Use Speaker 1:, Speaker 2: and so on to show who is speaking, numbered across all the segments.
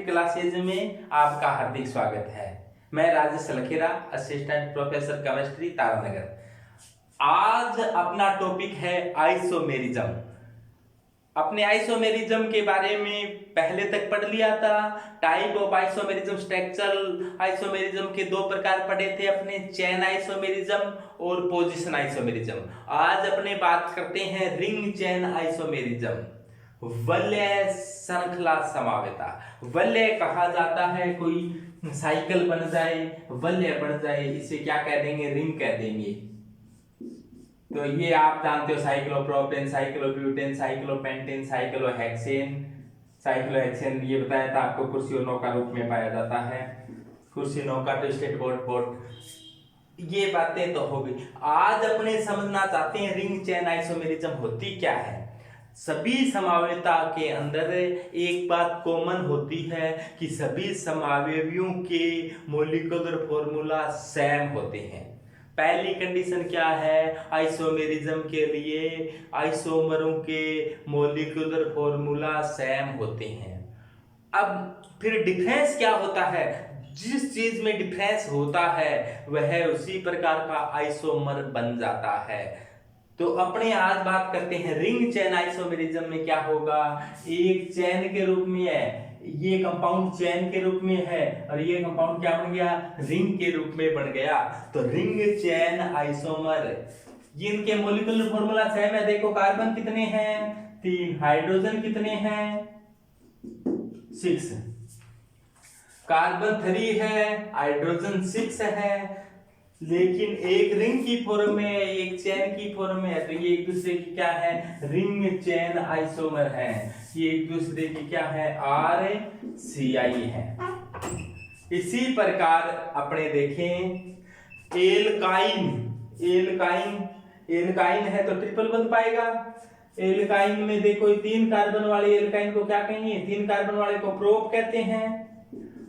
Speaker 1: Classes में आपका हार्दिक स्वागत है। मैं Rajesh Lakhera, assistant professor chemistry Taranagar. आज अपना टॉपिक है आइसोमेरिज्म। अपने आइसोमेरिज्म के बारे में पहले तक पढ़ लिया था। Type of isomerism, structural isomerism के दो प्रकार पढ़े थे अपने, चेन आइसोमेरिज्म और पोजीशन आइसोमेरिज्म। आज अपने बात करते हैं रिंग चेन आइसोमेरिज्म। वलय श्रृंखला समवेता। वलय कहा जाता है कोई साइकिल बन जाए, वलय बन जाए, इसे क्या कह देंगे? रिंग कह देंगे। तो ये आप जानते हो, cyclopropane, cyclobutane, cyclopentane, cyclohexane. Cyclohexane ये बताया था आपको कुर्सी और नौका रूप में पाया जाता है। कुर्सी, नौका, ट्विस्टेड बोट, बोट। ये बातें तो हो गई। आज अपने समझना चाहते हैं रिंग चेन आइसोमेरिज्म होती क्या है। सभी समावेता के अंदर एक बात कॉमन होती है कि सभी समावेवियों के मॉलिक्यूलर फॉर्मूला सेम होते हैं। पहली कंडीशन क्या है आइसोमेरिज्म के लिए? आइसोमरों के मॉलिक्यूलर फॉर्मूला सेम होते हैं। अब फिर डिफरेंस क्या होता है? जिस चीज में डिफरेंस होता है वह उसी प्रकार का आइसोमर बन जाता है। तो अपने आज बात करते हैं रिंग चेन आइसोमेरिज्म में क्या होगा। एक चेन के रूप में है, ये कंपाउंड चेन के रूप में है और ये कंपाउंड क्या बन गया? रिंग के रूप में बन गया। तो रिंग चेन आइसोमर, ये इनके मॉलिक्यूलर फॉर्मूला सेम है। देखो कार्बन कितने हैं? 3। हाइड्रोजन कितने हैं? 6। कार्बन 3 है, हाइड्रोजन 6 है, लेकिन एक रिंग की फॉर्म में है, एक चेन की फॉर्म में है। तो ये एक दूसरे की क्या है? रिंग चेन आइसोमर है। ये एक दूसरे की क्या है? RCI है। इसी प्रकार अपने देखें एल्काइन। एल्काइन है तो ट्रिपल बंध पाएगा। एल्काइन में देखो 3 कार्बन वाले एल्काइन को क्या कहेंगे? 3 कार्बन वाले को प्रोप कहते हैं।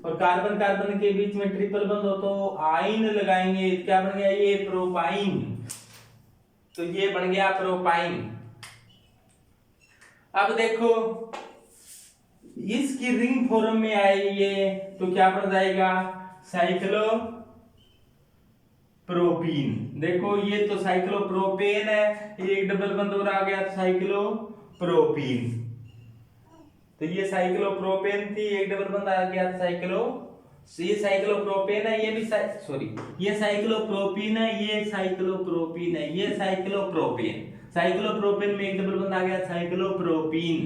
Speaker 1: और कार्बन कार्बन के बीच में ट्रिपल बंध हो तो आइन लगाएंगे। क्या बन गया? ये प्रोपाइन। तो ये बन गया प्रोपाइन। अब देखो इसकी रिंग फॉर्म में आई ये, तो क्या बन जाएगा? साइक्लोप्रोपीन। देखो ये तो साइक्लोप्रोपेन है, एक डबल बंध और आ गया तो साइक्लोप्रोपीन। तो ये साइक्लोप्रोपेन थी, एक डबल बंध आ गया ये साइक्लोप्रोपेन है, ये भी ये साइक्लोप्रोपीन है, ये साइक्लोप्रोपीन है, ये साइक्लोप्रोपेन में एक डबल बंध आ गया साइक्लोप्रोपीन।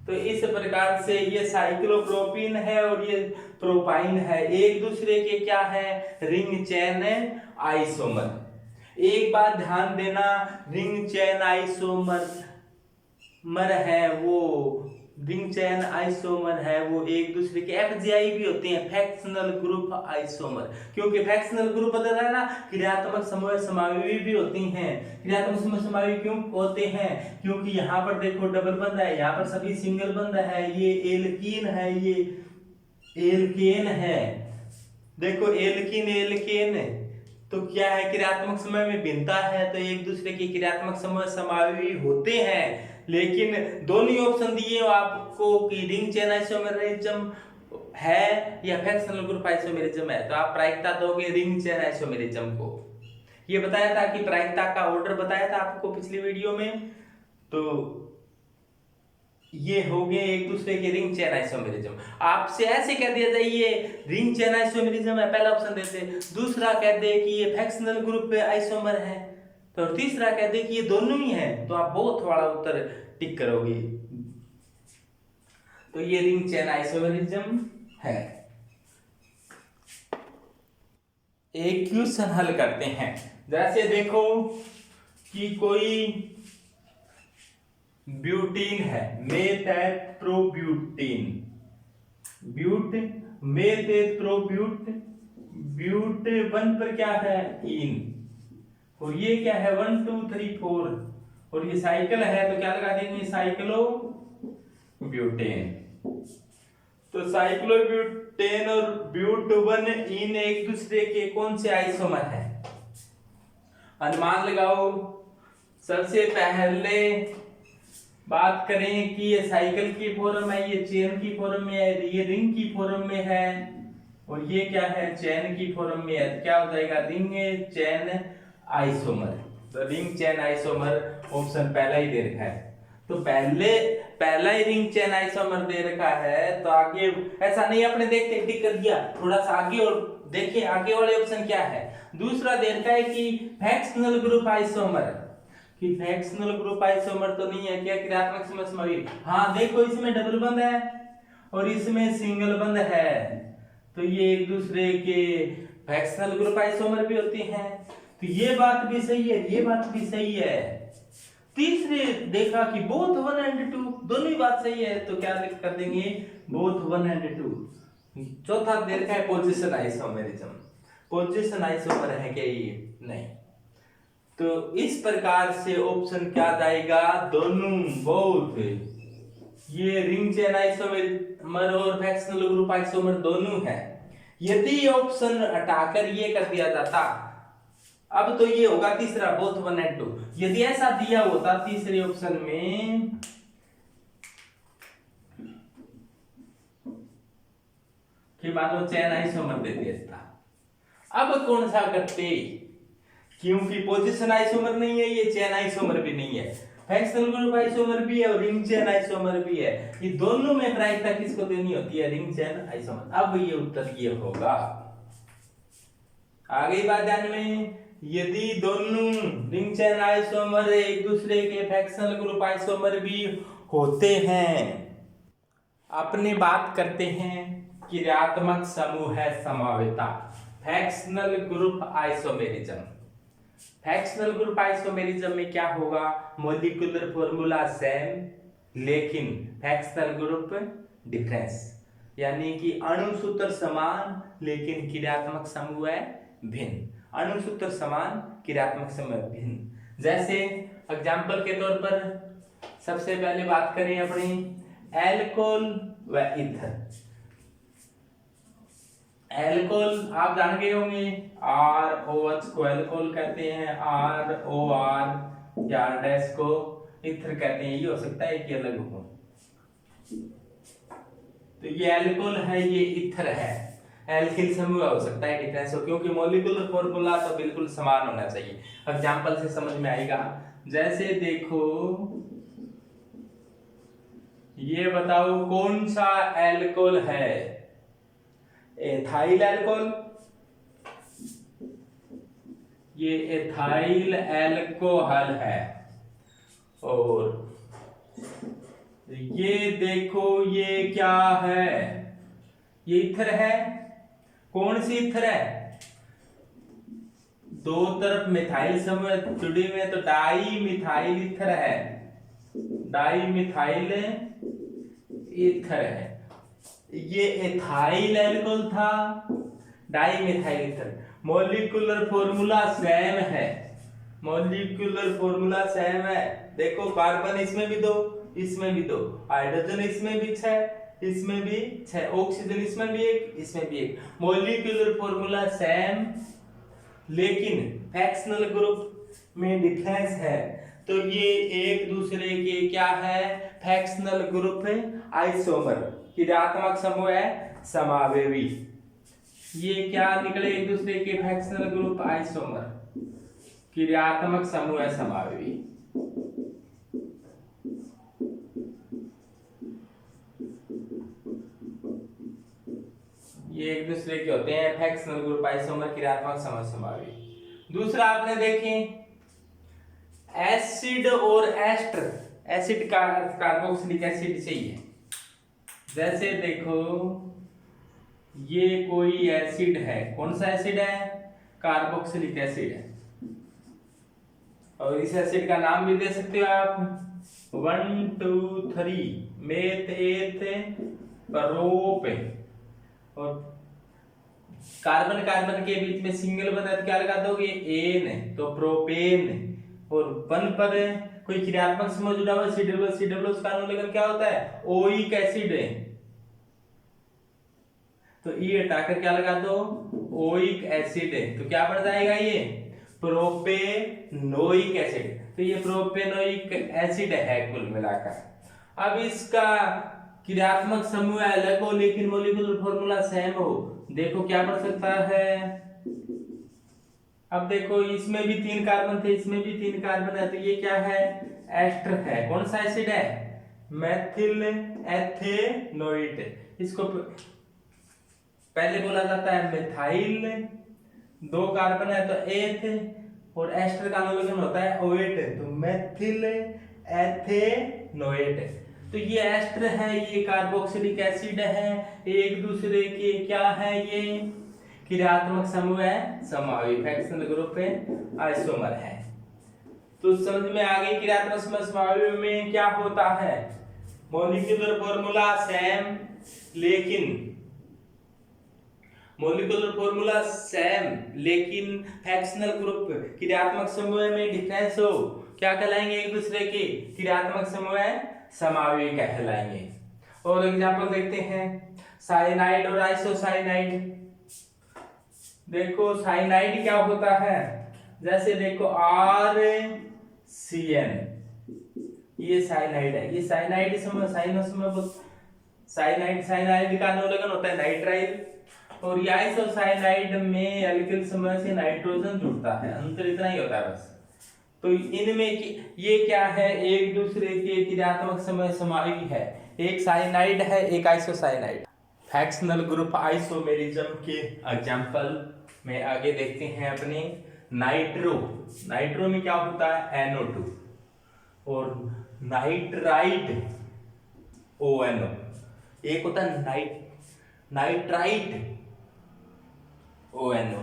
Speaker 1: तो इस प्रकार से ये साइक्लोप्रोपीन है और ये प्रोपाइन है, एक दूसरे के क्या है? Ring chain isomer. एक बात ध्यान देना, रिंग चेन आइसोमर है वो रिंग चेन आइसोमर है वो एक दूसरे के FGI भी होते हैं, फ्रैक्शनल ग्रुप आइसोमर। क्योंकि फ्रैक्शनल ग्रुप बदल रहा है ना, क्रियात्मक समूह समावेवी भी होती हैं। क्रियात्मक समूह समावेवी क्यों होते हैं? क्योंकि यहाँ पर देखो डबल बंध है, यहाँ पर सभी सिंगल बंध है। ये एल्कीन है, ये एल्केन है। देखो एल्केन तो क्या है? क्रियात्मक समूह में भिन्नता है, तो एक दूसरे के क्रियात्मक समूह समावेवी होते हैं। लेकिन दोनों ही ऑप्शन दिए आपको कि रिंग चेन आइसोमेरिज्म है या फ्रैक्शनल ग्रुप आइसोमेरिज्म है, तो आप प्रायिकता दोगे रिंग चेन आइसोमेरिज्म को। ये बताया था कि प्रायिकता का ऑर्डर बताया था आपको पिछली वीडियो में। तो ये हो गए एक दूसरे के रिंग चेन आइसोमेरिज्म। आपसे ऐसे कह दिया जाए ये रिंग चेन आइसोमेरिज्म है, पहला ऑप्शन देते। दूसरा कह दे कि ये फ्रैक्शनल ग्रुप आइसोमर है, तो तीसरा कह दे कि ये दोनों ही है, तो आप बहुत वाला उत्तर टिक करोगे। तो ये रिंग चेन आइसोमेरिज्म है। एक क्वेश्चन हल करते हैं। जैसे देखो कि कोई ब्यूटीन है, मेथैप्रोब्यूटीन, ब्यूट 1 पर क्या है? इन। और ये क्या है? 1 2 3 4 और ये साइकिल है, तो क्या लगा देंगे? साइक्लोब्यूटेन। तो साइक्लोब्यूटेन और ब्यूट 1 इन एक दूसरे के कौन से आइसोमर है? अनुमान लगाओ। सबसे पहले बात करें कि ये साइकिल की फॉर्म है, ये चेन की फॉर्म में है, ये रिंग की फॉर्म में है, और ये क्या है, चेन की फॉर्म में है, तो क्या हो जाएगा, रिंग चेन आइसोमर। तो रिंग चेन आइसोमर ऑप्शन पहला ही दे रखा है। तो पहला ही रिंग चेन आइसोमर दे रखा है, तो आगे ऐसा नहीं अपने देखते टिक कर दिया, थोड़ा सा आगे और देखिए आगे वाले ऑप्शन क्या है। दूसरा दे रखा है कि फ्रैक्शनल ग्रुप आइसोमर, कि फ्रैक्शनल ग्रुप आइसोमर तो नहीं है क्या, क्रियात्मक समस्थानिक। हाँ देखो इसमें डबल बंद है और इसमें सिंगल बंद है, तो ये एक दूसरे के फ्रैक्शनल ग्रुप आइसोमर भी होते हैं। तो ये बात भी सही है, ये बात भी सही है। तीसरे देखा कि बोथ 1 एंड 2 दोनों ही बात सही है, तो क्या कर देंगे, बोथ 1 एंड 2। चौथा दे रखा है पोजीशन आइसोमेरिज्म, पोजीशन आइसोमर है क्या ये, नहीं। तो इस प्रकार से ऑप्शन क्या जाएगा, दोनों, बोथ। ये रिंग चेन आइसोमर और फ्रैक्शनल ग्रुप आइसोमर दोनों है। यदि ऑप्शन हटाकर ये कर दिया जाता, अब तो ये होगा तीसरा, बोथ 1 एंड 2। यदि ऐसा दिया होता तीसरे ऑप्शन में कि मान लो चेन आइसोमर दे दिया था, अब कौन सा करते, क्योंकि पोजीशन आइसोमर नहीं है, ये चेन आइसोमर भी नहीं है, फ्रैक्शनल ग्रुप आइसोमर भी है और रिंग चेन आइसोमर भी है, ये दोनों में प्रायिकता किसको देनी होती है, रिंग चेन आइसोमर। अब ये उत्तर ये होगा। आगे बात ध्यान में, यदि दोनों रिंग चेन आइसोमर एक दूसरे के फ्रैक्शनल ग्रुप आइसोमर भी होते हैं, अपनी बात करते हैं क्रियात्मक समूह है समावेता, fractional group isomerism. Fractional group isomerism में क्या होगा, मॉलिक्यूलर फॉर्मूला सेम लेकिन फ्रैक्शनल ग्रुप डिफरेंस, यानी कि अणु सूत्र समान लेकिन क्रियात्मक समूह है भिन्न, अणु सूत्र समान क्रियात्मक समूह भिन्न। जैसे एग्जांपल के तौर पर सबसे पहले बात करें अपनी एल्कोहल व ईथर। एल्कोहल आप जान गए होंगे, ROH को एल्कोहल कहते हैं, ROR या डैश को ईथर कहते हैं। ये हो सकता है कि अलग हो, तो ये एल्कोहल है, ये ईथर है, एल्किल समूह हो सकता है डिफरेंस हो, क्योंकि मॉलिक्यूलर फॉर्मूला तो बिल्कुल समान होना चाहिए। एग्जांपल से समझ में आएगा, जैसे देखो ये बताओ कौन सा एल्कोहल है, एथाइल अल्कोहल, ये एथाइल अल्कोहल है, और ये देखो ये क्या है, ये ईथर है। कौन सी ईथर है, दो तरफ मिथाइल समूह जुड़े हुए हैं, तो डाई मिथाइल ईथर है, डाई मिथाइल ईथर है। ये एथाइल अल्कोहल था, di methyl ether. Molecular formula same है, मॉलिक्यूलर फॉर्मूला सेम है। देखो कार्बन इसमें भी दो, इसमें भी दो, हाइड्रोजन इसमें भी 6, इसमें भी 6, ऑक्सीजन इसमें भी 1, इसमें भी 1। मॉलिक्यूलर फॉर्मूला सेम लेकिन फ्रैक्शनल ग्रुप में डिफरेंस है, तो ये एक दूसरे के क्या है, फ्रैक्शनल ग्रुप आइसोमर, क्रियात्मक समूह है समावेवी। ये क्या निकले, एक दूसरे के फ्रैक्शनल ग्रुप आइसोमर, क्रियात्मक समूह है समावेवी। ये एक दूसरे के होते हैं फ्रैक्शनल ग्रुप आइसोमर, क्रियात्मक समूह समावेवी। दूसरा आपने देखें एसिड और एस्टर, एसिड का अर्थ कार्बोक्सिलिक एसिड से ही है। जैसे देखो ये कोई एसिड है, कौन सा एसिड है, कार्बोक्सिलिक एसिड है, और इस एसिड का नाम भी दे सकते हो आप 1 2 3 मेथ एथ प्रोप, और कार्बन कार्बन के बीच में सिंगल बंद क्या लगा दोगे, एन, तो प्रोपेन, और वन पर कोई क्रियात्मक समूह जुड़ा हुआ COO, उसका अनुलेखन क्या होता है, ओइक एसिड है, तो ई हटाकर क्या लगा दो, ओइक एसिड है, तो क्या बन जाएगा ये प्रोपेनोइक एसिड। तो ये प्रोपेनोइक एसिड है कुल मिलाकर। अब इसका क्रियात्मक समूह अलग हो लेकिन मॉलिक्यूलर फॉर्मूला सेम हो, देखो क्या बन सकता है। अब देखो इसमें भी 3 कार्बन थे, इसमें भी 3 कार्बन है, तो ये क्या है, एस्टर है। कौन सा एसिड है, मेथिल एथेनोइट। इसको पहले बोला जाता है मिथाइल, 2 कार्बन है तो एथ, और एस्टर का अनुलोम होता है ओएट, तो मेथिल एथेनोइट। तो ये एस्टर है, ये कार्बोक्सिलिक एसिड है, एक दूसरे के क्या है, ये क्रियात्मक समूह है, समावी फैक्शनल ग्रुप है, आइसोमर है। तो समझ में आ गई क्रियात्मक समूह समावी में क्या होता है, मॉलिक्यूलर फॉर्मूला सेम लेकिन फैक्शनल ग्रुप क्रियात्मक समूह में डिफरेंस हो, क्या कहलाएंगे एक दूसरे के, क्रियात्मक समूह समावी कहलाएंगे। और एग्जांपल देखते हैं, साइनाइड और आइसोसाइनाइड। देखो साइनाइड क्या होता है, जैसे देखो RCN, ये साइनाइड है, ये साइनाइड समूह साइनाइड का अनुलग्न होता है नाइट्राइल, और ये आइसोसाइनाइड में एल्किल समूह से नाइट्रोजन जुड़ता है, अंतर इतना ही होता है बस। तो इनमें ये क्या है, एक दूसरे के क्रियात्मक समूह समावी है, एक साइनाइड है एक आइसोसाइनाइड। फैक्शनल ग्रुप आइसोमेरिज्म के एग्जांपल में आगे देखते हैं अपने नाइट्रो में क्या होता है NO2, और नाइट्राइट ONO, एक होता है नाइट्राइट ONO,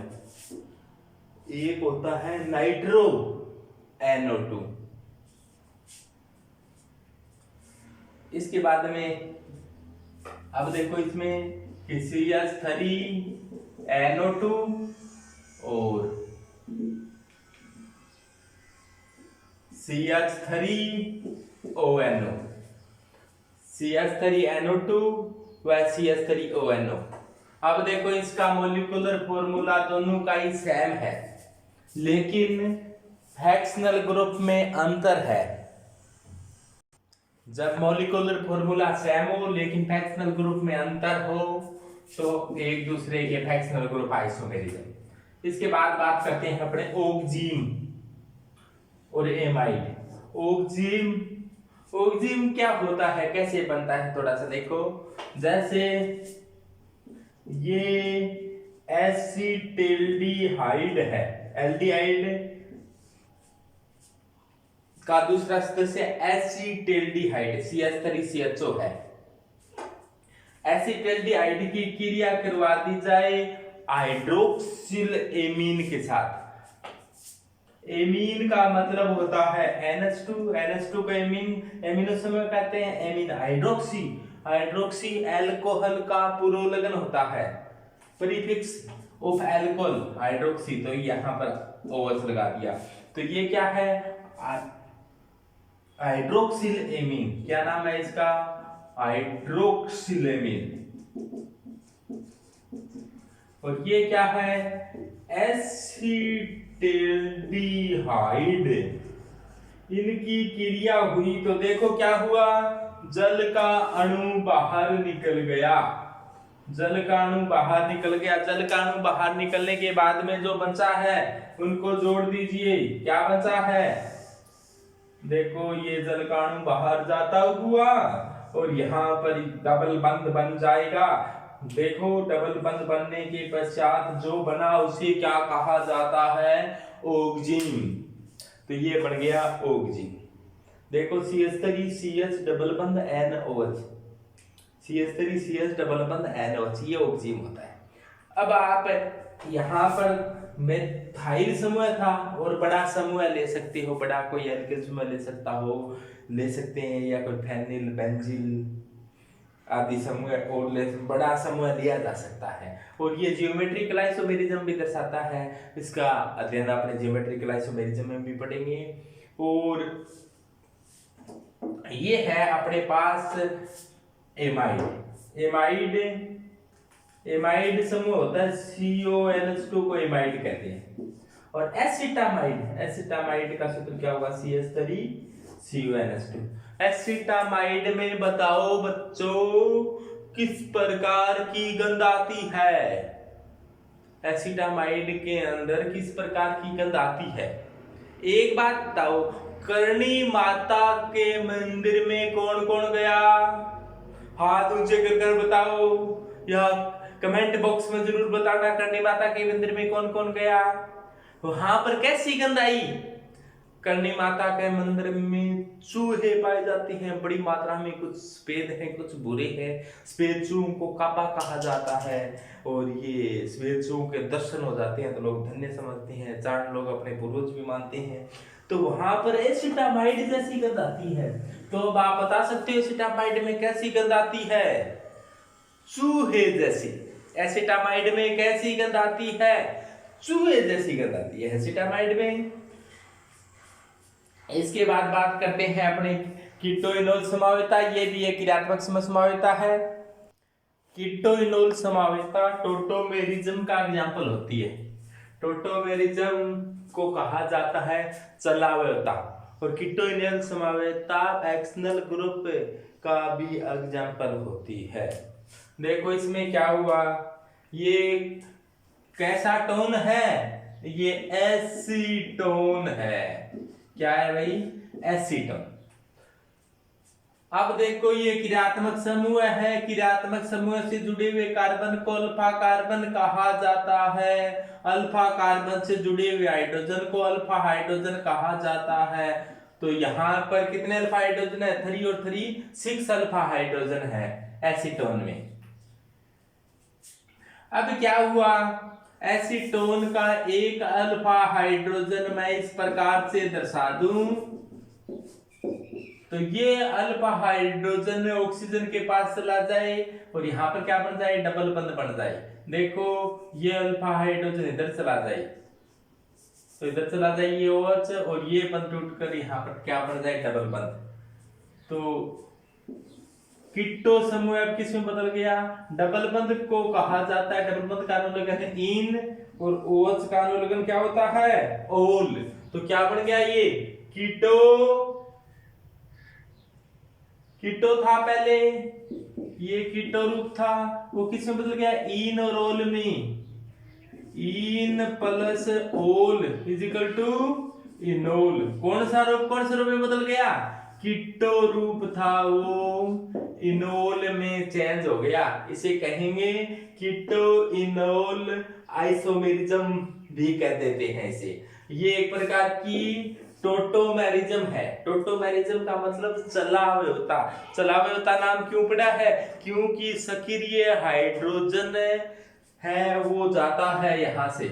Speaker 1: एक होता है नाइट्रो NO2। इसके बाद में अब देखो इसमें CH3NO2 और CH3ONO, CH3NO2 व CH3ONO। अब देखो इसका मॉलिक्यूलर फॉर्मूला दोनों का ही सेम है, लेकिन फैक्शनल ग्रुप में अंतर है। जब मॉलिक्यूलर फॉर्मूला सेम हो लेकिन फैक्शनल ग्रुप में अंतर हो तो एक दूसरे के फैक्शनल ग्रुप आइसोमेरिज्म। इसके बाद बात करते हैं अपने ओक्जिम और एमाइड। ओक्जिम क्या होता है, कैसे बनता है, थोड़ा सा देखो। जैसे ये एसिटिल्डिहाइड है, एल्डिहाइड का दूसरा सदस्य एसिटिल्डिहाइड CH3CHO है। एसिटिल्डिहाइड की क्रिया करवा दी जाए हाइड्रोक्सिल एमीन के साथ। एमीन का मतलब होता है NH2 को एमिनो समूह कहते हैं, एमीन हाइड्रोक्सी एल्कोहल का पुरोलगन होता है, प्रीफिक्स ऑफ एल्कोहल हाइड्रोक्सी, तो यहाँ पर OH लगा दिया। तो ये क्या है, हाइड्रोक्सिल एमीन, क्या नाम है इसका, हाइड्रोक्सिल एमीन। और ये क्या है, एसिटिल्डिहाइड। इनकी क्रिया हुई तो देखो क्या हुआ, जल का अणु बाहर निकल गया। जल का अणु बाहर निकलने के बाद में जो बचा है उनको जोड़ दीजिए, क्या बचा है, देखो ये जल का अणु बाहर जाता हुआ और यहाँ पर डबल बंध बन जाएगा। देखो डबल बंध बनने के पश्चात जो बना उसे क्या कहा जाता है, ओक्जिन। तो ये बन गया ओक्जिन। देखो CH3CH डबल बंध NOH, CH3CH डबल बंध NOH, ये ओक्जिन होता है। अब आप यहाँ पर मिथाइल समूह था और बड़ा समूह ले सकते हो, बड़ा कोई एल्किल समूह ले सकते हैं, या कोई फेनिल बेंजील आदि समूह और बड़ा समूह लिया जा सकता है। और ये जियोमेट्रिकल आइसोमेरिज्म भी दर्शाता है, इसका अध्ययन अपने जियोमेट्रिकल आइसोमेरिज्म में भी पढ़ेंगे। और ये है अपने पास एमाइड समूह होता है, CONH2 को एमाइड कहते हैं। और एसिटामाइड का सूत्र क्या होगा, CH3CuNH2। एसिटामाइड में बताओ बच्चों किस प्रकार की गंध आती है, एसिटामाइड के अंदर किस प्रकार की गंध आती है। एक बात बताओ, करणी माता के मंदिर में कौन कौन गया, हाथ ऊंचे कर बताओ, या कमेंट बॉक्स में जरूर बताना करणी माता के मंदिर में कौन कौन गया, वहां पर कैसी गंध आई। करणी माता के मंदिर में चूहे पाए जाते हैं बड़ी मात्रा में, कुछ सफेद हैं कुछ बुरे हैं। सफेद चूहों को काबा कहा जाता है, और ये सफेद चूहों के दर्शन हो जाते हैं तो लोग धन्य समझते हैं, चार लोग अपने पूर्वज भी मानते हैं। तो वहां पर एसिटामाइड जैसी गंध आती है। तो अब आप बता सकते हो एसिटामाइड में कैसी गंध आती है, चूहे जैसी। एसिटामाइड में कैसी गंध आती है, चूहे जैसी गंध आती है एसिटामाइड में। इसके बाद बात करते हैं अपने कीटोइनोल समावेता, ये भी एक क्रियात्मक समावेता है। कीटोइनोल समावेता टोटोमेरिज्म का एग्जाम्पल होती है। टोटोमेरिज्म को कहा जाता है चलावयता, और कीटोइनोल समावेता फैक्शनल ग्रुप का भी एग्जाम्पल होती है। देखो इसमें क्या हुआ, ये कैसा टोन है, ये एसीटोन है। क्या है भाई, एसीटोन। अब देखो ये क्रियात्मक समूह है, क्रियात्मक समूह से जुड़े हुए कार्बन को अल्फा कार्बन कहा जाता है। अल्फा कार्बन से जुड़े हुए हाइड्रोजन को अल्फा हाइड्रोजन कहा जाता है। तो यहाँ पर कितने अल्फा हाइड्रोजन है, 3 और 3 6 अल्फा हाइड्रोजन है एसीटोन में। अब क्या हुआ, एसीटोन का एक अल्फा हाइड्रोजन मैं इस प्रकार से दर्शा दूं, तो ये अल्फा हाइड्रोजन ऑक्सीजन के पास चला जाए और यहां पर क्या बन जाए, डबल बंध बन जाए। देखो ये अल्फा हाइड्रोजन इधर चला जाए, तो इधर चला जाए ये OH, और ये बंध टूट कर यहां पर क्या बन जाए, डबल बंध। तो कीटो समूह अब किस में बदल गया, डबल बंध को कहा जाता है, डबल बंध का अनुलग्न है इन, और OH का अनुलग्न क्या होता है, ओल। तो क्या बन गया ये कीटो, कीटो था पहले, ये कीटो रूप था, वो किस में बदल गया, इन और ओल में। इन प्लस ओल इज इक्वल टू इनोल। कौन सा रूप में बदल गया, कीटो रूप था वो इनोल में चेंज हो गया। इसे कहेंगे कीटो इनोल आइसोमेरिज्म भी कह देते हैं इसे। ये एक प्रकार की टोटोमेरिज्म है। टोटोमेरिज्म का मतलब चलावयता। चलावयता नाम क्यों पड़ा है, क्योंकि सक्रिय हाइड्रोजन है वो जाता है यहां से।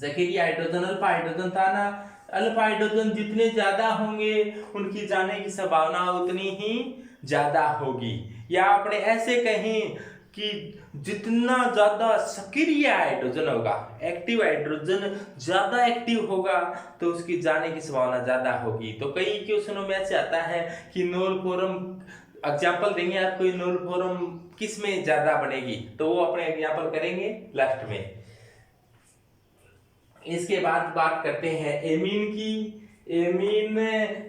Speaker 1: सक्रिय हाइड्रोजन अल्फा हाइड्रोजन था ना, अल्फा हाइड्रोजन जितने ज्यादा होंगे उनकी जाने की संभावना उतनी ही ज्यादा होगी। या आपने ऐसे कहें कि जितना ज्यादा सक्रिय हाइड्रोजन होगा, एक्टिव हाइड्रोजन ज्यादा एक्टिव होगा, तो उसकी जाने की संभावना ज्यादा होगी। तो कई क्वेश्चनों में ऐसे आता है कि नोल फॉर्म एग्जाम्पल देंगे आपको, नोल फॉर्म किस में ज्यादा बनेगी, तो वो अपने एग्जाम्पल करेंगे लास्ट में। इसके बाद बात करते हैं एमीन की। एमीन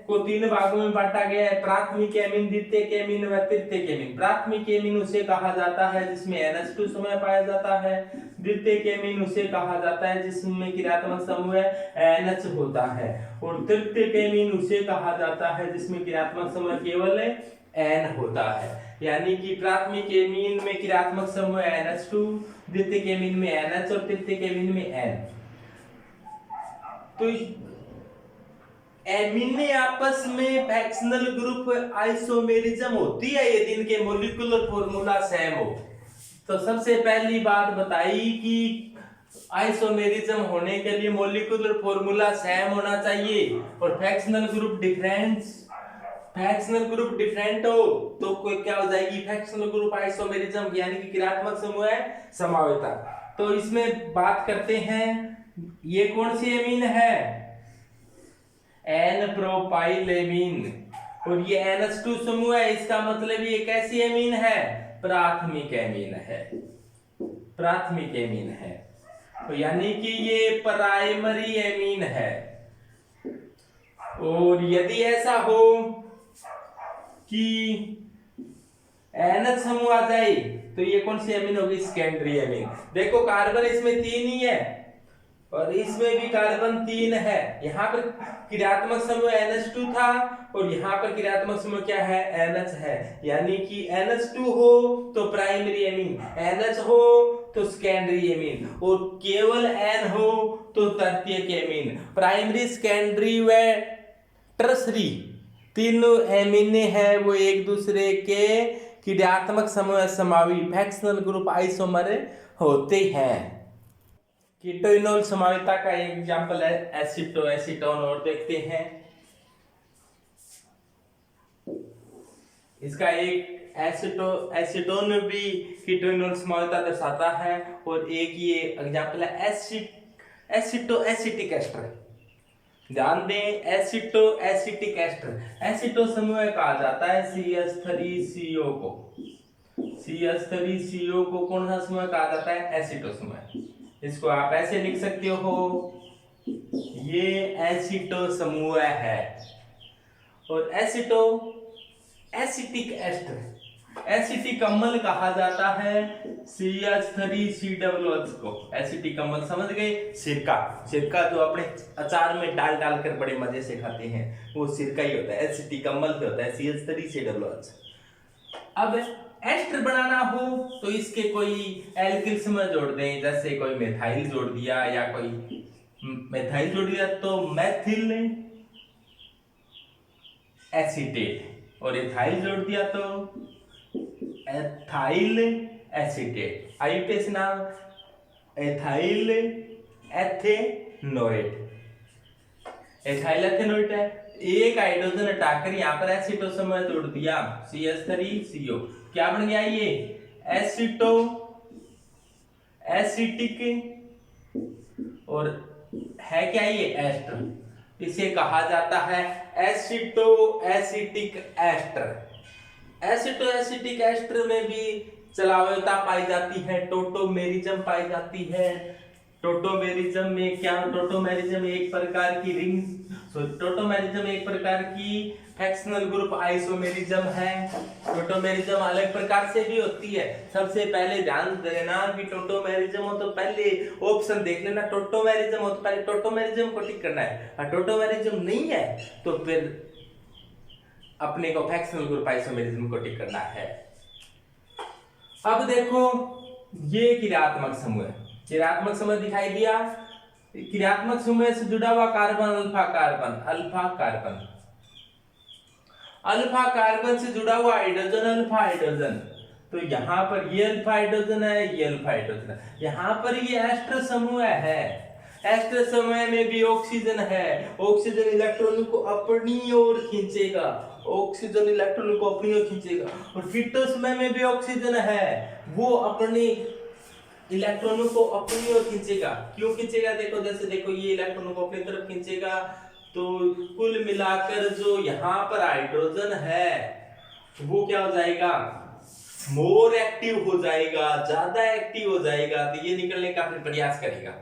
Speaker 1: को 3 भागों में बांटा गया है, प्राथमिक एमीन, द्वितीयक एमीन व तृतीयक एमीन। प्राथमिक एमीन उसे कहा जाता है जिसमें NH2 समूह पाया जाता है। द्वितीयक एमीन उसे कहा जाता है जिसमें क्रियात्मक समूह NH होता है। और तृतीयक एमीन उसे कहा जाता है जिसमें क्रियात्मक समूह केवल N होता है। यानी कि प्राथमिक एमीन में क्रियात्मक समूह NH2, द्वितीयक एमीन में NH और तृतीयक एमीन में N। तो एमीन आपस में फैक्शनल ग्रुप आइसोमेरिज्म होती है यदि इनके मॉलिक्यूलर फॉर्मूला सेम हो। तो सबसे पहली बात बताई कि आइसोमेरिज्म होने के लिए मॉलिक्यूलर फॉर्मूला सेम होना चाहिए, और फैक्शनल ग्रुप डिफरेंट हो तो कोई क्या हो जाएगी, फैक्शनल ग्रुप आइसोमेरिज्म, यानी कि क्रियात्मक समूह है समावेता। तो इसमें बात करते हैं, ये कौन सी एमीन है, एन प्रोपाइलेमीन, और ये NH2 समूह है, इसका मतलब ये कैसी एमीन है, प्राथमिक एमीन है, प्राथमिक एमीन है। तो यानी कि ये प्राइमरी एमीन है। और यदि ऐसा हो कि NH समूह आ जाए तो ये कौन सी एमीन होगी? Secondary amine. देखो कार्बन इसमें 3 ही है और इसमें भी कार्बन 3 है। यहाँ पर क्रियात्मक समूह NH2 था और यहाँ पर क्रियात्मक समूह क्या है? NH है। यानी कि NH2 हो तो प्राइमरी एमीन, NH हो तो सेकेंडरी एमीन और केवल N हो तो तृतीयक एमीन। प्राइमरी, सेकेंडरी व टर्सरी तीनों एमीने हैं वो एक दूसरे के क्रियात्मक समूह समावी फैक्शनल ग्रुप आइसोमर होते हैं। कीटोइनोल समाविता का एक एग्जांपल है एसीटो एसीटोन। और देखते हैं इसका एक एसीटोन भी कीटोइनोल समाविता दर्शाता है। और एक ये एग्जांपल है एसीटो एसिटिक एस्टर। ध्यान दें, एसिटो एसिटिक एस्टर एसिटो समूह कहा जाता है CH3CO को। CH3CO को कौन सा समूह कहा जाता है? एसिटो समूह। इसको आप ऐसे लिख सकते हो, ये एसिटो समूह है। और एसिटो एसिटिक एस्टर एसिटिक अम्ल कहा जाता है CH3COOH को। एसिटिक अम्ल समझ गए? सिरका, सिरका जो अपने अचार में डाल डाल कर बड़े मजे से खाते हैं वो सिरका ही होता है। एसिटिक अम्ल से होता है CH3COOH। अब एस्टर बनाना हो तो इसके कोई एल्किल समूह जोड़ दें, जैसे कोई मेथाइल जोड़ दिया या कोई मेथाइल जोड़ दिया तो मैथिल एसीटेट, और एथाइल जोड़ दिया तो एथाइल एसीटेट। आईयूपीएसी नाम एथाइल एथेनोएट। एथाइल एथेनोएट है। एक हाइड्रोजन हटाकर यहां पर एसिटो समूह जोड़ दिया CH3CO। क्या बन गया ये? एसिटो एसिटिक, और है क्या ये? एस्टर। इसे कहा जाता है एसिटो एसिटिक एस्टर। एसिटो एसिटिक एस्टर में भी चलावता पाई जाती है, टोटोमेरिज्म पाई जाती है। टोटोमेरिज्म में क्या? टोटोमेरिज्म एक प्रकार की टोटोमेरिज्म एक प्रकार की फैक्शनल ग्रुप आइसोमेरिज्म है। टोटोमेरिज्म अलग प्रकार से भी होती है। सबसे पहले ध्यान देना कि टोटोमेरिज्म हो तो पहले ऑप्शन देख लेना। टोटोमेरिज्म हो तो पहले टोटोमेरिज्म को टिक करना है, और टोटोमेरिज्म नहीं है तो फिर अपने को फैक्शनल ग्रुप आइसोमेरिज्म को टिक करना है। अब देखो ये क्रियात्मक समूह है। क्रियात्मक समूह दिखाई दिया। क्रियात्मक समूह से जुड़ा हुआ carbon alpha carbon, alpha carbon, alpha carbon से जुड़ा हुआ हाइड्रोजन अल्फा हाइड्रोजन। तो यहाँ पर ये अल्फा हाइड्रोजन है, ये अल्फा हाइड्रोजन है। यहाँ पर ये एस्टर समूह है। एस्टर समूह में भी ऑक्सीजन है। ऑक्सीजन इलेक्ट्रॉन को अपनी ओर खींचेगा, ऑक्सीजन इलेक्ट्रॉन को अपनी ओर खींचेगा। और कीटो समूह में भी ऑक्सीजन है, वो अपनी इलेक्ट्रॉनों को अपनी ओर खींचेगा। क्यों खींचेगा? देखो, जैसे देखो ये इलेक्ट्रॉनों को अपनी तरफ खींचेगा तो कुल मिलाकर जो यहाँ पर हाइड्रोजन है वो क्या हो जाएगा? मोर एक्टिव हो जाएगा, ज्यादा एक्टिव हो जाएगा। तो ये निकलने का फिर प्रयास करेगा।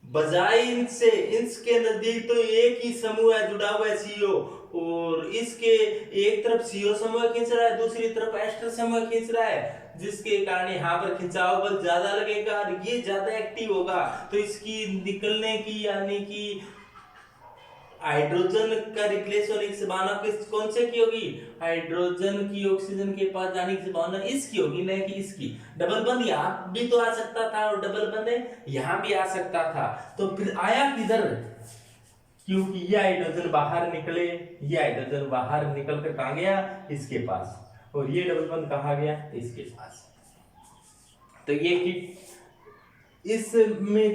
Speaker 1: बजाय इनसे, इसके नजदीक तो एक ही समूह है जुड़ा हुआ है CO, और इसके एक तरफ CO समूह खींच रहा है, दूसरी तरफ एस्टर समूह खींच रहा है, जिसके कारण यहाँ पर खिंचाव बल ज्यादा लगेगा और ये ज्यादा एक्टिव होगा। तो इसकी निकलने की यानी कि हाइड्रोजन का रिप्लेस होने की संभावना कौन से की होगी? हाइड्रोजन की ऑक्सीजन के पास जाने की संभावना इसकी होगी, नहीं कि इसकी। डबल बंद यहाँ भी तो आ सकता था और डबल बंद यहाँ भी आ सकता था। तो फिर आया किधर? क्योंकि ये हाइड्रोजन बाहर निकले, ये हाइड्रोजन बाहर निकल कर कहाँ गया? इसके पास। और ये डबल बंद कहाँ गया? इसके पास। तो ये इसमें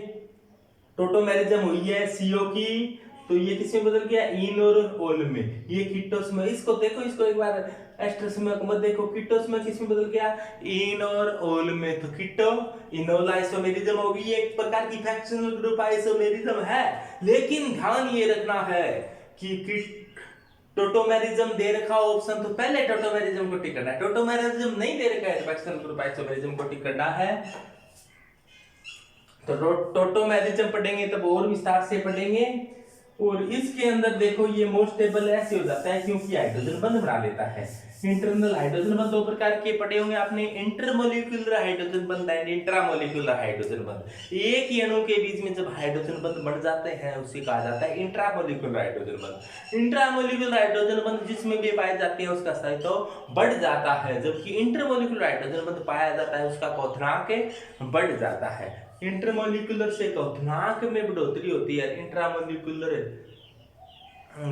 Speaker 1: टोटोमेरिज्म हुई है CO की, तो ये किसमें बदल गया? इन और ओल में। ये कीटोस में, इसको देखो, इसको एक बार एस्टर में मत देखो। कीटोस में किसमें बदल गया? इन और ओल में। तो कीटो इनोल आइसोमेरिज्म होगी, एक प्रकार की फैक्शनल ग्रुप आइसोमेरिज्म है। लेकिन ध्यान ये रखना है कि टोटोमेरिज्म दे रखा ऑप्शन तो पहले टोटोमेरिज्म को टिक करना है। टोटोमेरिज्म नहीं दे रखा है फैक्शनल ग्रुप आइसोमेरिज्म को टिक करना है। तो टोटोमेरिज्म पढ़ेंगे तब और विस्तार से पढ़ेंगे। और इसके अंदर देखो ये मोर स्टेबल ऐसे हो जाता है क्योंकि हाइड्रोजन बंध बना लेता है। इंटरनल हाइड्रोजन बंध दो प्रकार के पढ़े होंगे आपने, इंटरमोलिक्यूलर हाइड्रोजन बंध एंड इंट्रामोलिक्यूलर हाइड्रोजन बंध। एक ही अणु के बीच में जब हाइड्रोजन बंध बन जाते हैं उसे कहा जाता है इंट्रामोलिक्यूलर हाइड्रोजन बंध। इंट्रामोलिक्यूलर हाइड्रोजन बंध जिसमें भी पाए जाते हैं उसका स्थायित्व बढ़ जाता है, जबकि इंटरमोलिक्यूलर हाइड्रोजन बंध पाया जाता है उसका क्वथनांक बढ़ जाता है। इंटरमोलिक्यूलर से क्वथनांक में बढ़ोतरी होती है, इंट्रामोलिक्यूलर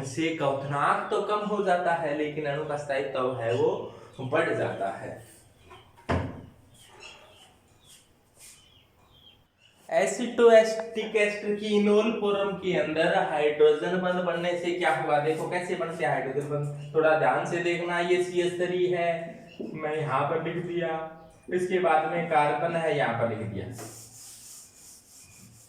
Speaker 1: से क्वथनांक तो कम हो जाता है लेकिन अणु का स्थायित्व है वो बढ़ जाता है। एसिटोएस्टिक एस्टर की इनोल फॉर्म के अंदर हाइड्रोजन बंध बनने से क्या होगा, देखो कैसे बनते हैं हाइड्रोजन बंध, थोड़ा ध्यान से देखना। ये CH3 है, मैं यहाँ पर लिख दिया, इसके बाद में कार्बन है यहाँ पर लिख दिया,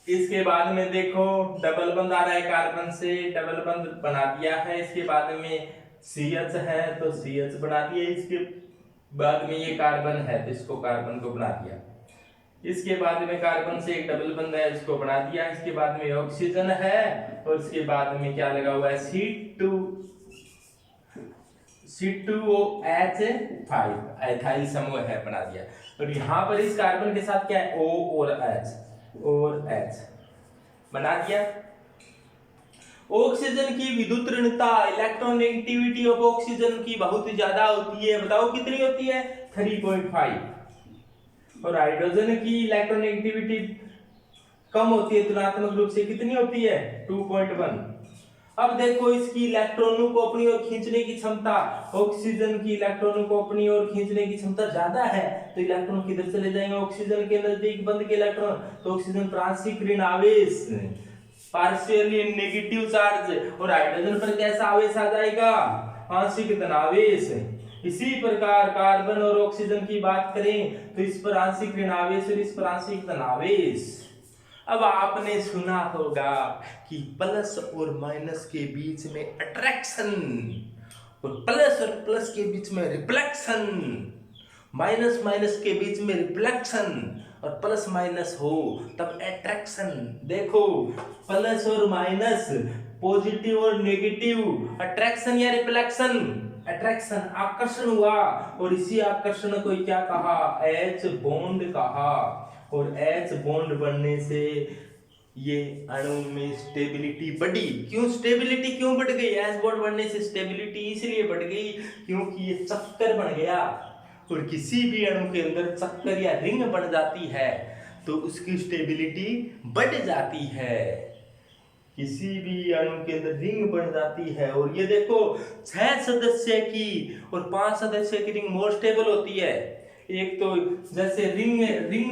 Speaker 1: इसके बाद में देखो डबल बंध आ रहा है कार्बन से, डबल बंध बना दिया है। इसके बाद में CH है तो CH बना दिया, इसके बाद में ये कार्बन है तो इसको कार्बन को बना दिया, इसके बाद में कार्बन से एक डबल बंध है इसको बना दिया, इसके बाद में ऑक्सीजन है और इसके बाद में क्या लगा हुआ है C2H5 एथाइल समूह है बना दिया। और यहाँ पर इस कार्बन के साथ क्या है O और H बना दिया। ऑक्सीजन की विद्युत ऋणता इलेक्ट्रोनेगेटिविटी ऑफ ऑक्सीजन की बहुत ज्यादा होती है, बताओ कितनी होती है 3.5। और हाइड्रोजन की इलेक्ट्रोनेगेटिविटी कम होती है तुलनात्मक रूप से, कितनी होती है 2.1। अब देखो इसकी इलेक्ट्रॉनों को अपनी ओर खींचने की क्षमता, ऑक्सीजन की इलेक्ट्रॉनों को अपनी ओर खींचने की क्षमता ज्यादा है तो इलेक्ट्रॉन किधर चले जाएंगे, ऑक्सीजन के नजदीक बंध के इलेक्ट्रॉन, तो ऑक्सीजन पर आंशिक ऋण आवेश पार्शियली नेगेटिव चार्ज, और हाइड्रोजन पर कैसा आवेश आ जाएगा आंशिक धनावेश। इसी प्रकार कार्बन और ऑक्सीजन की बात करें तो इस पर आंशिक ऋण आवेश और इस पर आंशिक धनावेश। अब आपने सुना होगा कि प्लस और माइनस के बीच में अट्रैक्शन और प्लस के बीच में रिफ्लेक्शन, माइनस माइनस के बीच में रिफ्लेक्शन और प्लस माइनस हो तब अट्रैक्शन। देखो प्लस और माइनस, पॉजिटिव और नेगेटिव, अट्रैक्शन या रिफ्लेक्शन, अट्रैक्शन आकर्षण हुआ और इसी आकर्षण को क्या कहा H बॉन्ड कहा। और H बॉन्ड बनने से ये अणु में स्टेबिलिटी बढ़ी। क्यों स्टेबिलिटी क्यों बढ़ गई, H बॉन्ड बनने से स्टेबिलिटी इसलिए बढ़ गई क्योंकि ये चक्कर बन गया। और किसी भी अणु के अंदर चक्कर या रिंग बन जाती है तो उसकी स्टेबिलिटी बढ़ जाती है, किसी भी अणु के अंदर रिंग बन जाती है। और ये देखो 6 सदस्य की और 5 सदस्य की रिंग मोर स्टेबल होती है। एक तो जैसे रिंग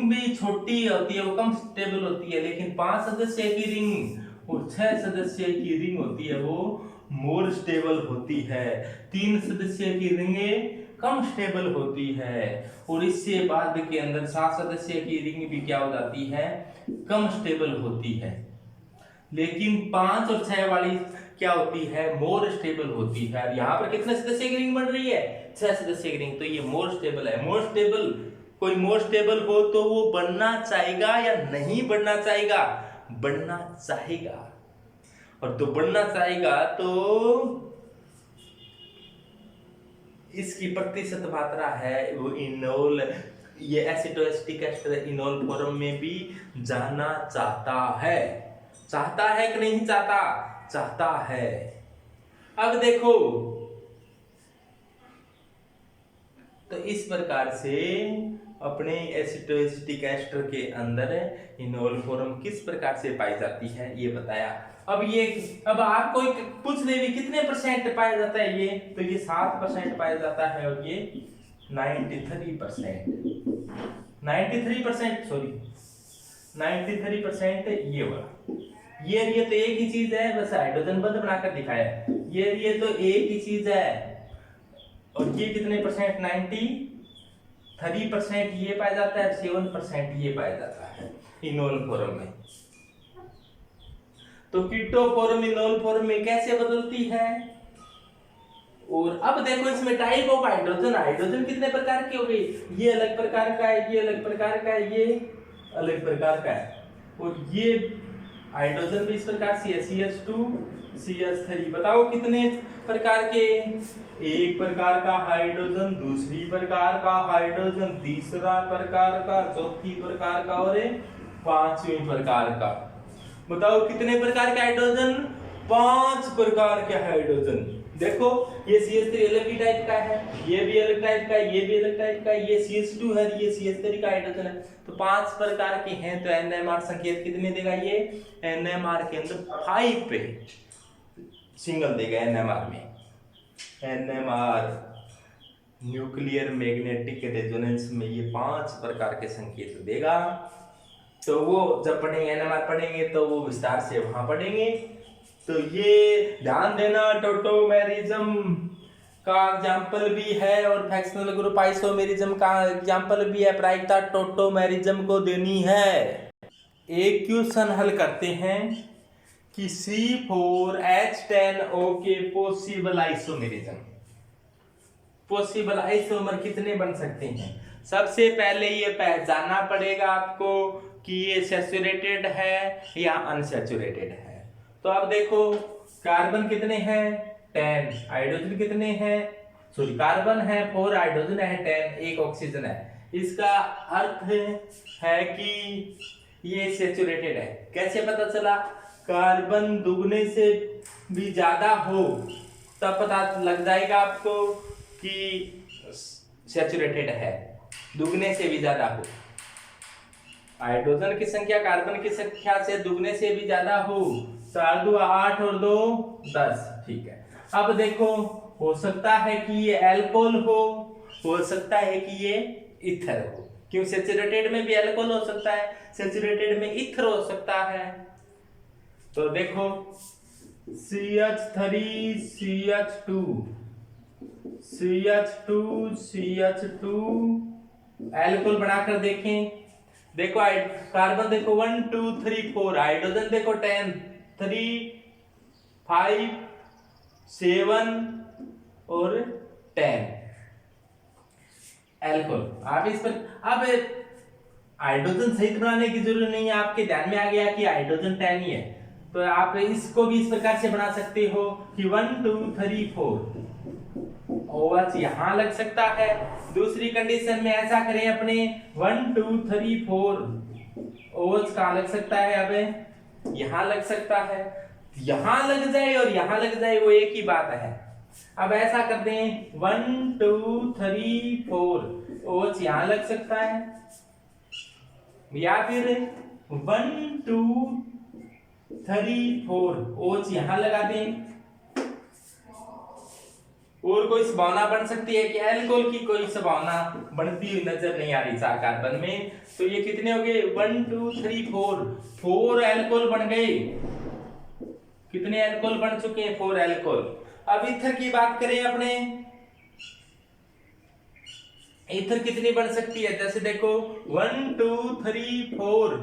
Speaker 1: भी छोटी होती है वो कम स्टेबल होती है, लेकिन 5 सदस्य की रिंग और 6 सदस्य की रिंग होती है वो मोर स्टेबल होती है। 3 सदस्य की रिंगें कम स्टेबल होती है और इससे बाद के अंदर 7 सदस्य की रिंग भी क्या हो जाती है कम स्टेबल होती है। लेकिन 5 और 6 वाली क्या होती है मोर स्टेबल होती है। यहाँ पर कितने सदस्य की रिंग बन रही है 6 सदस्य की रिंग, तो ये मोर स्टेबल है। मोर स्टेबल, कोई मोर स्टेबल हो तो वो बनना चाहेगा या नहीं बनना चाहेगा, बनना चाहेगा। और तो बनना चाहेगा तो इसकी प्रतिशत मात्रा है वो इनोल, ये एसिटोएस्टिक एस्टर इनोल फॉर्म में भी जाना चाहता है कि नहीं चाहता है। अब देखो तो इस प्रकार से अपने एसिटोएस्टिक एस्टर के अंदर इनोल फॉर्म किस प्रकार से पाई जाती है ये बताया। अब आपको पूछ दे भी कितने परसेंट पाया जाता है ये, तो ये 7% पाया जाता है और ये 93% ये वाला। ये तो एक ही चीज है, बस हाइड्रोजन बंध बनाकर दिखाया है। ये तो एक ही चीज है। और ये कितने परसेंट 93% ये पाया जाता है, 7% ये पाया जाता है इनोल फॉर्म में। तो कीटो फॉर्म इनोल फॉर्म में कैसे बदलती है। और अब देखो इसमें टाइप ऑफ हाइड्रोजन कितने प्रकार के हो गए, ये अलग प्रकार का है, ये अलग प्रकार का है, ये अलग प्रकार का है। और ये हाइड्रोजन भी इस प्रकार से है CH2 CH3। बताओ कितने प्रकार के, एक प्रकार का हाइड्रोजन, दूसरी प्रकार का हाइड्रोजन, तीसरा प्रकार का, चौथी प्रकार का और पांचवें प्रकार का। बताओ कितने प्रकार के हाइड्रोजन, 5 प्रकार के हाइड्रोजन। देखो ये CH3 अलग ही टाइप का है, ये भी अलग टाइप का है, ये भी अलग टाइप का है, ये CH2 है, ये CH3 का हाइड्रोजन है। तो 5 प्रकार के हैं, तो NMR संकेत कितने देगा, ये NMR के अंदर 5 पे सिंगल देगा। NMR में, NMR न्यूक्लियर मैग्नेटिक रेजोनेंस में ये 5 प्रकार के संकेत देगा। तो वो जब पढ़ेंगे NMR पढ़ेंगे तो वो विस्तार से वहां पढ़ेंगे। तो ये ध्यान देना, टोटोमेरिज्म का एग्जाम्पल भी है और फ्रैक्शनल ग्रुप आइसोमेरिज्म का एग्जाम्पल भी है। प्रायिकता टोटोमेरिज्म को देनी है। एक क्वेश्चन हल करते हैं कि C4H10O के पॉसिबल आइसोमेरिज्म, पॉसिबल आइसोमर कितने बन सकते हैं। सबसे पहले ये पहचानना पड़ेगा आपको कि ये सैचुरेटेड है या अनसैचुरेटेड है। तो अब देखो कार्बन कितने हैं, 10, हाइड्रोजन कितने हैं, सॉरी कार्बन है 4, हाइड्रोजन है 10, एक ऑक्सीजन है। इसका अर्थ है कि ये सैचुरेटेड है। कैसे पता चला, कार्बन दुगने से भी ज्यादा हो तब पता लग जाएगा आपको कि सैचुरेटेड है, दुगने से भी ज्यादा हो। हाइड्रोजन की संख्या कार्बन की संख्या से दुगने से भी ज्यादा हो, 4 2 8 और 2 10, ठीक है। अब देखो हो सकता है कि ये अल्कोहल हो सकता है कि ये ईथर हो, क्यों सैचुरेटेड में भी अल्कोहल हो सकता है, सैचुरेटेड में ईथर हो सकता है। तो देखो CH3 CH2 CH2 CH2 alcohol बनाकर देखें। देखो कार्बन देखो 1 2 3 4, हाइड्रोजन देखो 10 3 5 7 और 10 अल्कोहल। आप इस पर अब हाइड्रोजन सहित बनाने की जरूरत नहीं है, आपके ध्यान में आ गया कि हाइड्रोजन 10 ही है। तो आप इसको भी इस प्रकार से बना सकते हो कि 1 2 3 4 OH यहां लग सकता है। दूसरी कंडीशन में ऐसा करें अपने 1 2 3 4 OH कहां लग सकता है, अब यहां लग सकता है। यहां लग जाए और यहां लग जाए वो एक ही बात है। अब ऐसा करते हैं 1 2 3 4 OH यहां लग सकता है, या फिर 1 2 3 4 OH यहां लगा दें। और कोई संभावना बन सकती है कि अल्कोहल की कोई संभावना बनती हुई नजर नहीं आ रही 4 कार्बन में। तो ये कितने हो गए 1 2 3 4 अल्कोहल बन गए। कितने अल्कोहल बन चुके हैं, 4 अल्कोहल। अब ईथर की बात करें अपने, ईथर कितनी बन सकती है, जैसे देखो 1 2 3 4,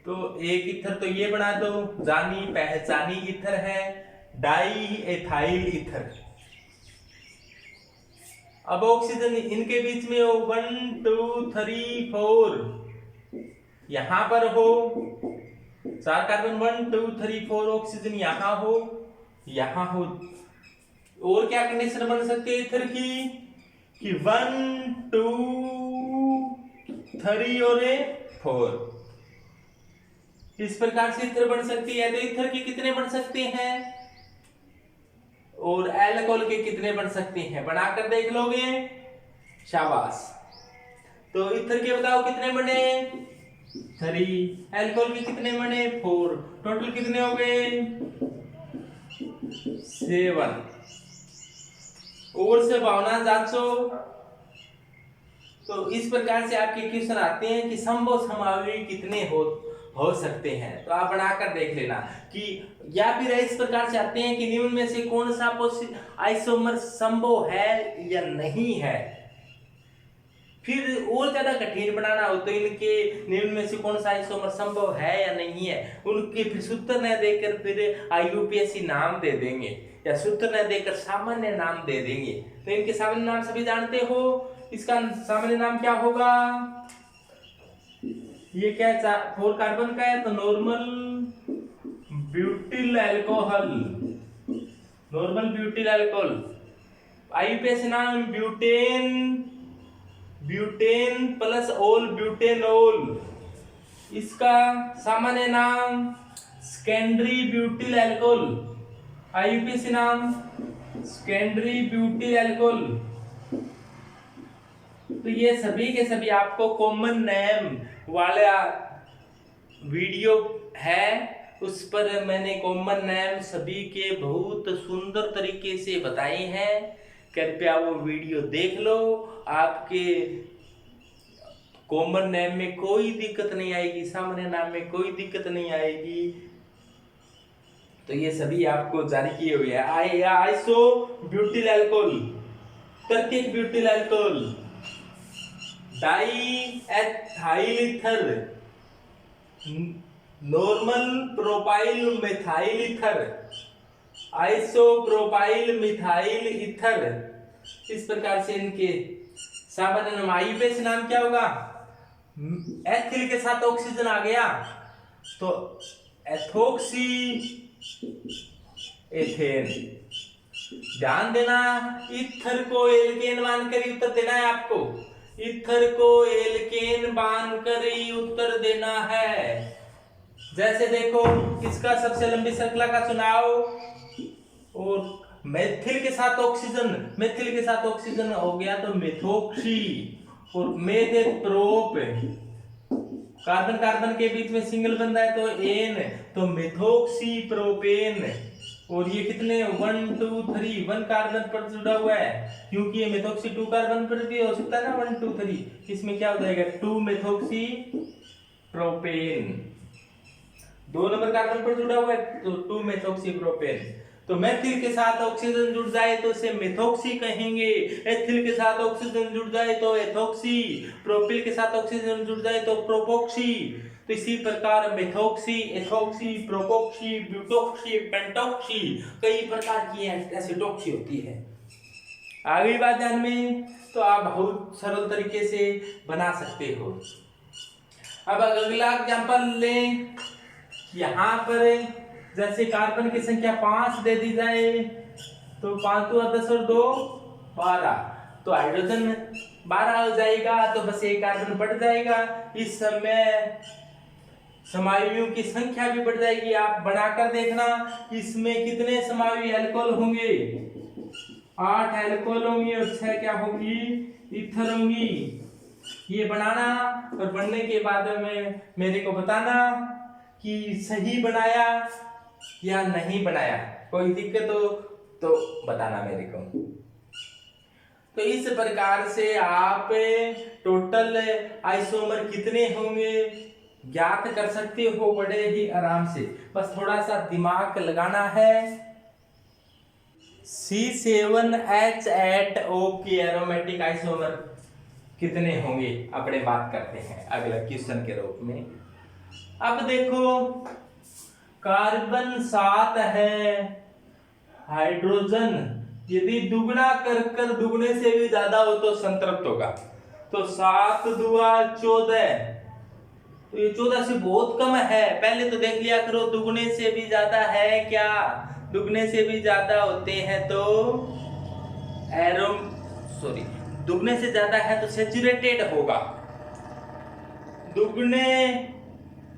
Speaker 1: तो एक ईथर तो ये बना दो, जानी पहचानी ईथर है डाई एथाइल ईथर। अब ऑक्सीजन इनके बीच में हो 1 2 3 4, यहां पर हो 4 कार्बन 1 2 3 4, ऑक्सीजन यहां हो, यहां हो। और क्या कंडीशन बन सकती है ईथर की कि 1 2 3 और 4, इस प्रकार से ईथर बन सकती है। तो ईथर की कितने बन सकते हैं और अल्कोहल के कितने बन सकते हैं, बनाकर देख लोगे, शाबाश। तो ईथर के बताओ कितने बने, 3, अल्कोहल के कितने बने, 4, टोटल कितने हो गए 7। और से भावना जांचो। तो इस प्रकार से आपके क्वेश्चन आते हैं कि संभव समावयवी कितने हो सकते हैं। तो आप बनाकर देख लेना कि, या फिर इस प्रकार से आते हैं कि निम्न में से कौन सा आइसोमर संभव है या नहीं है। फिर और ज्यादा कठिन बनाना हो तो इनके निम्न में से कौन सा आइसोमर संभव है या नहीं है, उनके फिर सूत्र न देकर फिर IUPAC नाम दे देंगे, या सूत्र न देकर सामान्य नाम दे देंगे। तो इनके सामान्य नाम सभी जानते हो, इसका सामान्य नाम क्या होगा, ये क्या है, 4 कार्बन का है, तो normal butyl alcohol, normal butyl alcohol. IUPAC नाम butane, butane plus ol butanol. इसका सामान्य नाम सेकेंडरी ब्यूटिल अल्कोहल। आईयूपीएसी नाम सेकेंडरी ब्यूटिल अल्कोहल। तो ये सभी के सभी आपको कॉमन नेम वाला वीडियो है, उस पर मैंने कॉमन नेम सभी के बहुत सुंदर तरीके से बताए हैं। कृपया वो वीडियो देख लो, आपके कॉमन नेम में कोई दिक्कत नहीं आएगी, सामान्य नाम में कोई दिक्कत नहीं आएगी। तो ये सभी आपको जारी किए हुए हैं। Isobutyl alcohol, tertiary butyl alcohol, diethyl ether, normal propyl methyl ether, isopropyl methyl ether. इस प्रकार से इनके सामान्य नाम। आईयूपीएसी नाम क्या होगा, एथिल के साथ ऑक्सीजन आ गया तो एथोक्सी एथेन। ध्यान देना, ईथर को एल्केन मानकर ही उत्तर देना है आपको, ईथर को एल्केन मानकर ही उत्तर देना है। जैसे देखो, इसका सबसे लंबी श्रृंखला का चुनाव, और मेथिल के साथ ऑक्सीजन, मेथिल के साथ ऑक्सीजन हो गया तो मेथोक्सी, और मेथ प्रोप, कार्बन कार्बन के बीच में सिंगल बंधा है तो एन, तो मेथोक्सी प्रोपेन। और ये कितने 1 2 3 1 कार्बन पर जुड़ा हुआ है, क्योंकि ये मेथोक्सी 2 कार्बन पर भी हो सकता है ना, 1 2 3। इसमें क्या हो जाएगा, 2 मेथोक्सी प्रोपेन। 2 नंबर कार्बन पर जुड़ा हुआ है तो 2 मेथोक्सी प्रोपेन। तो मेथिल के साथ ऑक्सीजन जुड़ जाए तो इसे मेथोक्सी कहेंगे, एथिल के साथ ऑक्सीजन जुड़ जाए तो एथोक्सी, प्रोपिल के साथ ऑक्सीजन जुड़ जाए तो प्रोपोक्सी। तो इसी प्रकार मेथोक्सी, एथोक्सी, प्रोपोक्सी, ब्यूटोक्सी, पेंटोक्सी, कई प्रकार की एसिडोक्सी होती है। आ गई बात ध्यान में, तो आप बहुत सरल तरीके से बना सकते हो। अब अगला एग्जांपल लें, यहाँ पर जैसे कार्बन की संख्या 5 दे दी जाए तो 5 2 10 और 2 12, तो हाइड्रोजन 12 हो जाएगा, तो बस एक कार्बन बढ़ जाएगा। इस समय समायुवियों की संख्या भी बढ़ जाएगी। आप बढ़ाकर देखना, इसमें कितने समायुवी अल्कोहल होंगे, 8 अल्कोहल होंगी और 6 क्या होंगी, ईथर होंगी। ये बनाना और बनने के बाद में मेरे को बताना कि सही बनाया या नहीं बनाया, कोई दिक्कत हो तो बताना मेरे को। तो इस प्रकार से आप टोटल आइसोमर कितने होंगे ज्ञात कर सकते हो बड़े ही आराम से, बस थोड़ा सा दिमाग लगाना है। C7H8O की एरोमेटिक आइसोमर कितने होंगे, अपने बात करते हैं अगला क्वेश्चन के रूप में। अब देखो, कार्बन 7 है, हाइड्रोजन यदि दुगना कर दुगने से भी ज्यादा हो तो संतृप्त होगा, तो 7 दूआ 14, तो ये 14 से बहुत कम है। पहले तो देख लिया करो दुगने से भी ज्यादा है क्या, दुगने से भी ज्यादा होते हैं तो दुगने से ज्यादा है तो सैचुरेटेड होगा,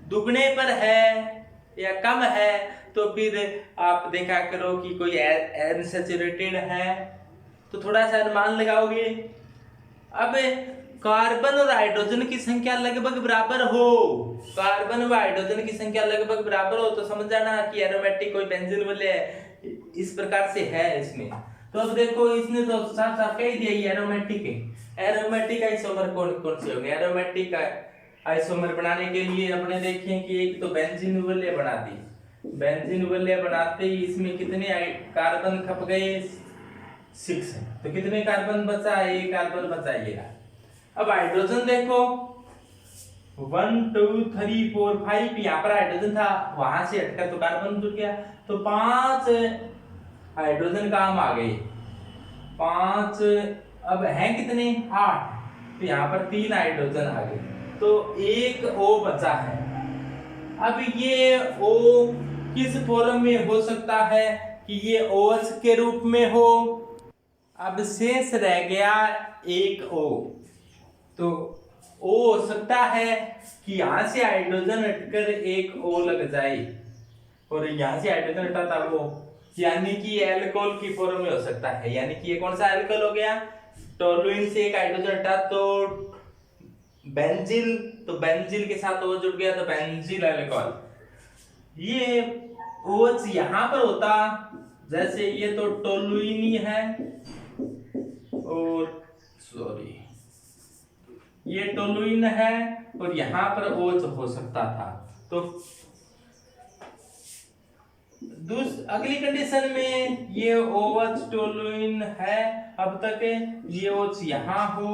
Speaker 1: दुगने पर है या कम है तो फिर आप देखा करो कि कोई अनसैचुरेटेड है, तो थोड़ा सा अनुमान लगाओगे। अब कार्बन और हाइड्रोजन की संख्या लगभग बराबर हो, कार्बन और हाइड्रोजन की संख्या लगभग बराबर हो तो समझ जाना कि एरोमेटिक कोई बेंजीन वाले इस प्रकार से है इसमें। तो अब देखो, इसने तो साफ साफ कह दिया ये एरोमेटिक आइसोमर कौन कौन से होंगे। एरोमेटिक आइसोमर बनाने के लिए अपने देखें कि एक तो बेंजीन वलय बना दी, बेंजीन वलय बनाते ही इसमें कितने कार्बन खप गए, 6, तो कितने कार्बन बचा, 1 कार्बन बचा ये। अब हाइड्रोजन देखो 1 2 3 4 5, यहाँ पर हाइड्रोजन था, वहां से हटकर तो कार्बन जुड़ गया, तो 5 हाइड्रोजन काम आ गए, 5। अब हैं कितने, 8, तो यहाँ पर 3 हाइड्रोजन आ गए। तो एक O बचा है। अब ये O किस फॉर्म में हो सकता है कि ये OH के रूप में हो। अब शेष रह गया एक O। तो O हो सकता है कि यहां से हाइड्रोजन हटकर एक O लग जाए और यहां से हाइड्रोजन हटा था वो, यानी कि एल्कोहल की फॉर्म में हो सकता है। यानी कि ये कौन सा एल्कोहल हो गया, टोलुइन से एक हाइड्रोजन हटा तो बेंजील, तो बेंजील के साथ O जुड़ गया तो बेंजील अल्कोहल। ये OH यहां पर होता, जैसे ये तो टोलुइन ही है और सॉरी ये टोलुइन है और यहां पर OH हो सकता था। तो अगली कंडीशन में ये OH टोलुइन है, अब तक ये OH यहां हो,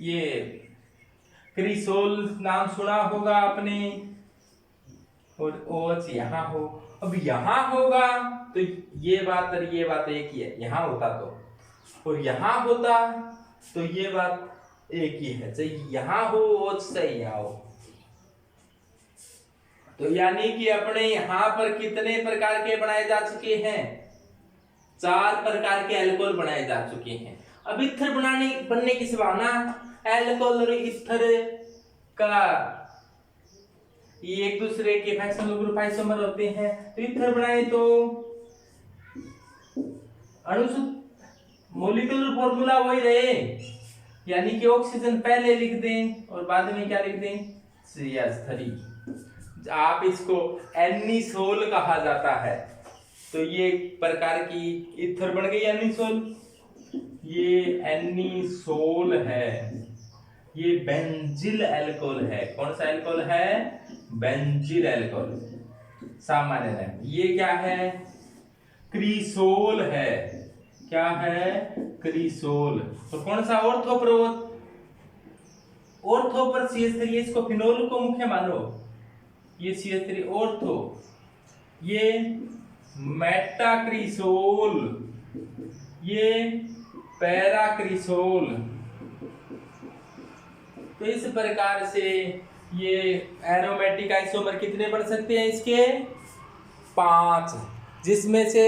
Speaker 1: ये क्रिसोल नाम सुना होगा आपने, और OH यहां हो। अब यहां होगा तो ये बात और ये बात एक ही है, यहां होता तो, और यहां होता तो ये बात एक ही है, चाहे यहां हो OH चाहे यहां हो। तो यानी कि अपने यहां पर कितने प्रकार के बनाए जा चुके हैं, 4 प्रकार के अल्कोहल बनाए जा चुके हैं। अब ईथर बनने की संभावना, अल्कोहल और ईथर का ये एक दूसरे के फंक्शनल ग्रुप आइसोमर होते हैं, तो ईथर बनाए तो मॉलिक्यूलर फॉर्मूला वही रहे, यानी कि ऑक्सीजन पहले लिख दें और बाद में क्या लिख दें, CH3। आप इसको एनिसोल कहा जाता है। तो ये प्रकार की ईथर बन गई एनिसोल, ये एनिसोल है। ये बेंजील अल्कोहल है। कौन सा अल्कोहल है, बेंजील अल्कोहल सामान्य है। ये क्या है, क्रिसोल है। क्या है, क्रिसोल। तो कौन सा ऑर्थो पर CH3, इसको फिनोल को मुख्य मानो, ये CH3 ऑर्थो, ये मेटाक्रिसोल, ये पैराक्रिसोल। तो इस प्रकार से ये एरोमेटिक आइसोमर कितने बन सकते हैं, इसके 5, जिसमें से